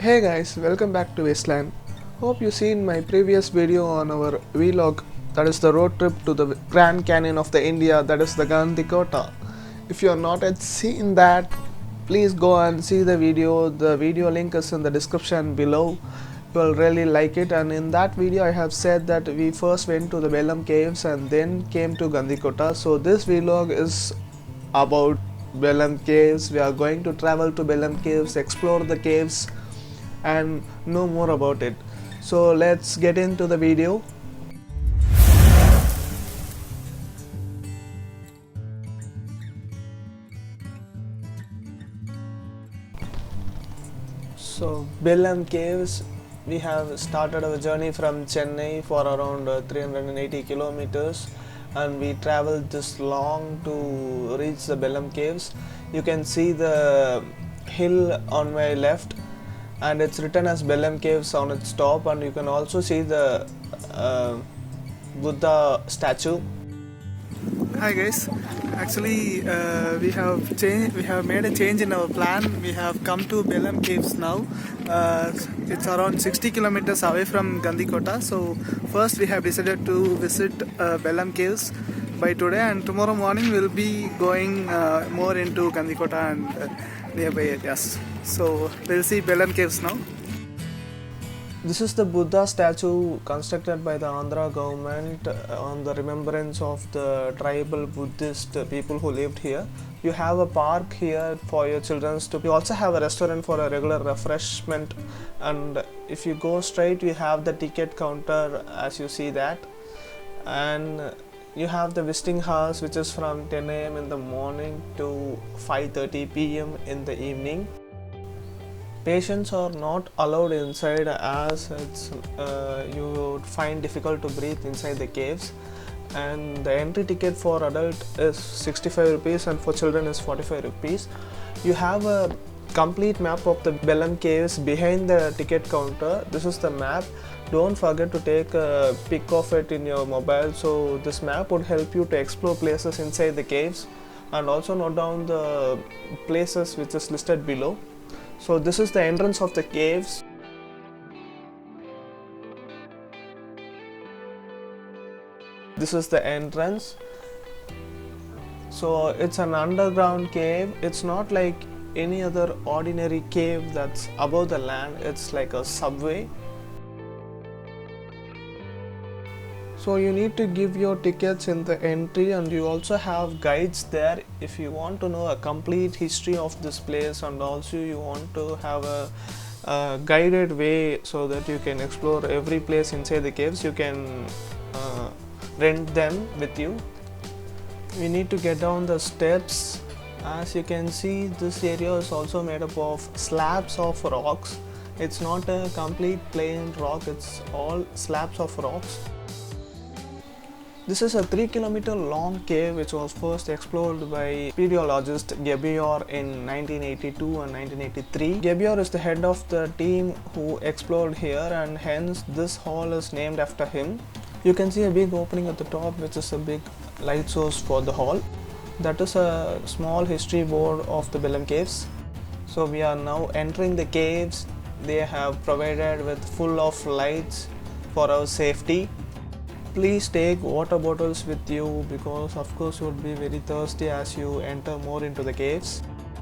Hey guys, welcome back to Wasteland. Hope you seen my previous video on our vlog, that is the road trip to the Grand Canyon of the India, that is the Gandikota. If you are not yet seen that, please go and see the video. The video link is in the description below. You will really like it, and in that video I have said that we first went to the Belum Caves and then came to Gandikota. So this vlog is about Belum Caves. We are going to travel to Belum Caves, explore the caves and know more about it. So let's get into the video. So Belum Caves, we have started our journey from Chennai for around 380 kilometers, and we traveled this long to reach the Belum Caves. You can see the hill on my left, and it's written as Belum Caves on its top, and you can also see the Buddha statue. Hi guys, actually we have made a change in our plan. We have come to Belum Caves now. It's around 60 kilometers away from Gandikota. So first we have decided to visit Belum Caves by today, and tomorrow morning we'll be going more into Gandikota and nearby areas. So we'll see Belum Caves now. This is the Buddha statue constructed by the Andhra government on the remembrance of the tribal Buddhist people who lived here. You have a park here for your children to. You also have a restaurant for a regular refreshment, and if you go straight you have the ticket counter as you see that, and you have the visiting hours which is from 10 AM in the morning to 5:30 PM in the evening. Patients are not allowed inside as you would find difficult to breathe inside the caves, and the entry ticket for adult is 65 rupees and for children is 45 rupees. You have a complete map of the Belum Caves behind the ticket counter. This is the map. Don't forget to take a pic of it in your mobile, so this map would help you to explore places inside the caves, and also note down the places which is listed below. So this is the entrance of the caves. This is the entrance. So it's an underground cave. It's not like any other ordinary cave that's above the land. It's like a subway. So you need to give your tickets in the entry, and you also have guides there if you want to know a complete history of this place, and also you want to have a guided way so that you can explore every place inside the caves. You can rent them with you. We need to get down the steps. As you can see, this area is also made up of slabs of rocks. It's not a complete plain rock, it's all slabs of rocks. This is a 3-kilometer long cave which was first explored by speleologist Kario in 1982 and 1983. Kario is the head of the team who explored here, and hence this hall is named after him. You can see a big opening at the top which is a big light source for the hall. That is a small history board of the Belum Caves. So we are now entering the caves. They have provided with full of lights for our safety. Please take water bottles with you because of course you would be very thirsty as you enter more into the caves.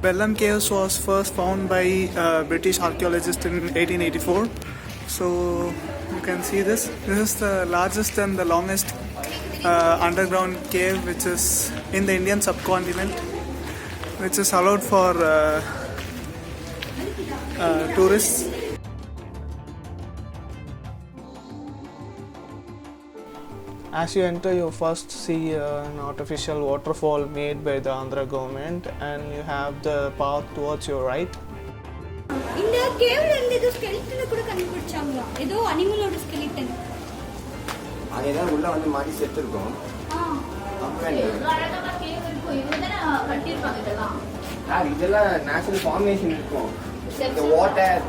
Belum Caves was first found by British archaeologists in 1884. So you can see this. This is the largest and the longest underground cave which is in the Indian Subcontinent, which is allowed for tourists. As you enter, you first see an artificial waterfall made by the Andhra government, and you have the path towards your right. In the cave, there is a skeleton. There is animal skeleton. There is a mari settirukkom. Idella natural formation irukkom. The water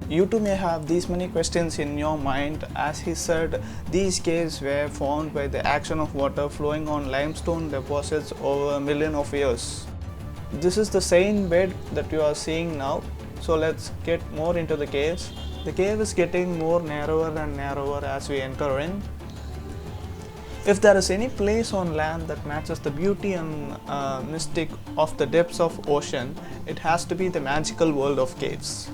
You too may have these many questions in your mind. As he said, these caves were formed by the action of water flowing on limestone deposits over a million of years. This is the same bed that you are seeing now. So let's get more into the caves. The cave is getting more narrower and narrower as we enter in. If there is any place on land that matches the beauty and mystic of the depths of ocean, it has to be the magical world of caves.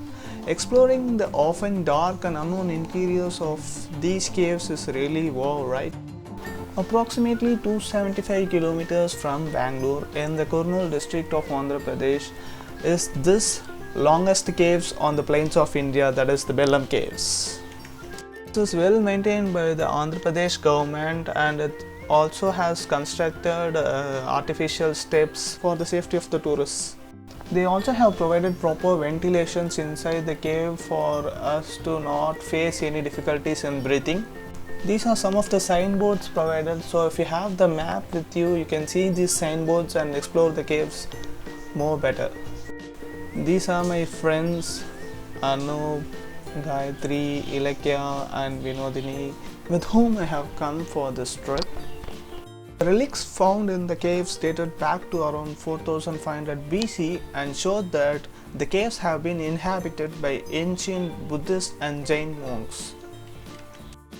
Exploring the often dark and unknown interiors of these caves is really wow, right? Approximately 275 kilometers from Bangalore in the Kurnool district of Andhra Pradesh is this longest caves on the plains of India, that is the Belum Caves. It is well maintained by the Andhra Pradesh government, and it also has constructed artificial steps for the safety of the tourists. They also have provided proper ventilations inside the cave for us to not face any difficulties in breathing. These are some of the signboards provided, so if you have the map with you, you can see these signboards and explore the caves more better. These are my friends Anu, Gayatri, Ilakya and Vinodini, with whom I have come for this trip. The relics found in the caves dated back to around 4500 BC and showed that the caves have been inhabited by ancient Buddhist and Jain monks.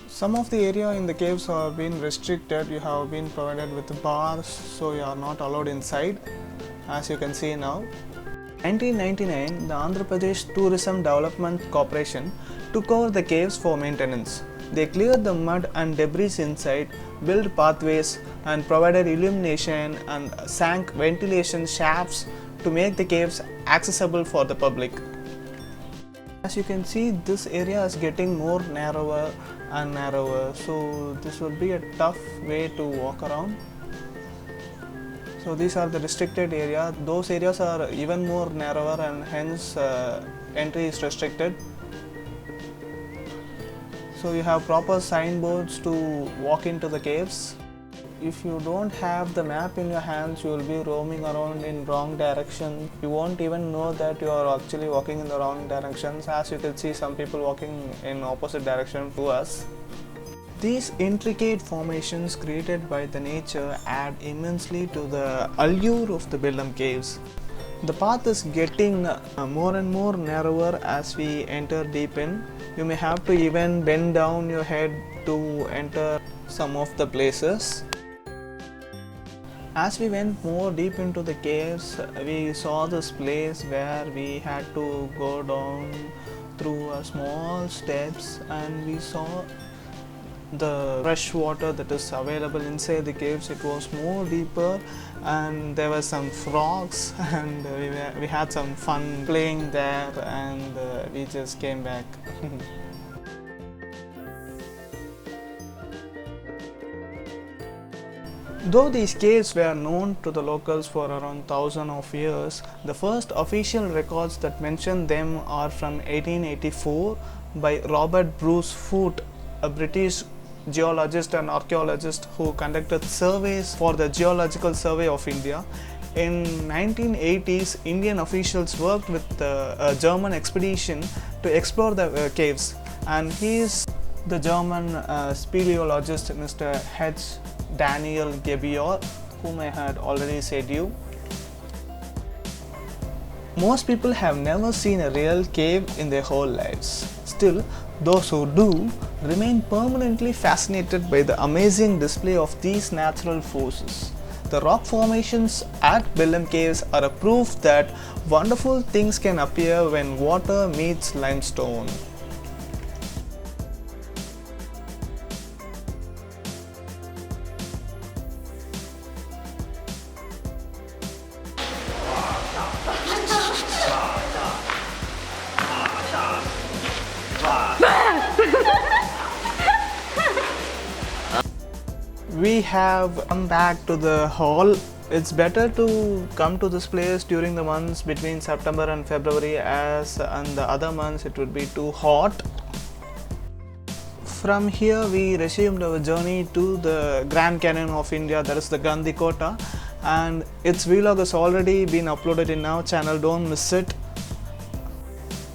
Some of the area in the caves have been restricted. You have been provided with bars, so you are not allowed inside, as you can see now. In 1999, the Andhra Pradesh Tourism Development Corporation took over the caves for maintenance. They cleared the mud and debris inside, built pathways and provided illumination and sank ventilation shafts to make the caves accessible for the public. As you can see, this area is getting more narrower and narrower, so this will be a tough way to walk around. So these are the restricted area. Those areas are even more narrower and hence entry is restricted. So you have proper signboards to walk into the caves. If you don't have the map in your hands, you will be roaming around in wrong direction. You won't even know that you are actually walking in the wrong directions. As you can see, some people walking in opposite direction to us. These intricate formations created by the nature add immensely to the allure of the Belum Caves. The path is getting more and more narrower as we enter deep in. You may have to even bend down your head to enter some of the places. As we went more deep into the caves, we saw this place where we had to go down through small steps, and we saw the fresh water that is available inside the caves. It was more deeper and there were some frogs and we had some fun playing there, and we just came back. Though these caves were known to the locals for around 1000 of years, the first official records that mention them are from 1884 by Robert Bruce Foote, a British geologist and archaeologist who conducted surveys for the Geological Survey of India. In 1980s, Indian officials worked with a German expedition to explore the caves, and he is the German speleologist Mr. H. Daniel Gebior, whom I had already said you. Most people have never seen a real cave in their whole lives. Still, those who do remain permanently fascinated by the amazing display of these natural forces. The rock formations at Belum Caves are a proof that wonderful things can appear when water meets limestone. We have come back to the hall. It's better to come to this place during the months between September and February, as in the other months it would be too hot. From here we resumed our journey to the Grand Canyon of India, that is the Gandikota, and its vlog has already been uploaded in our channel, don't miss it.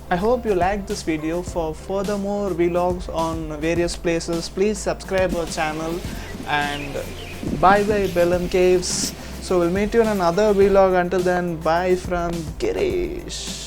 I hope you liked this video. For further more vlogs on various places, please subscribe our channel, and bye bye Belum Caves. So we'll meet you in another vlog. Until then, bye from Girish.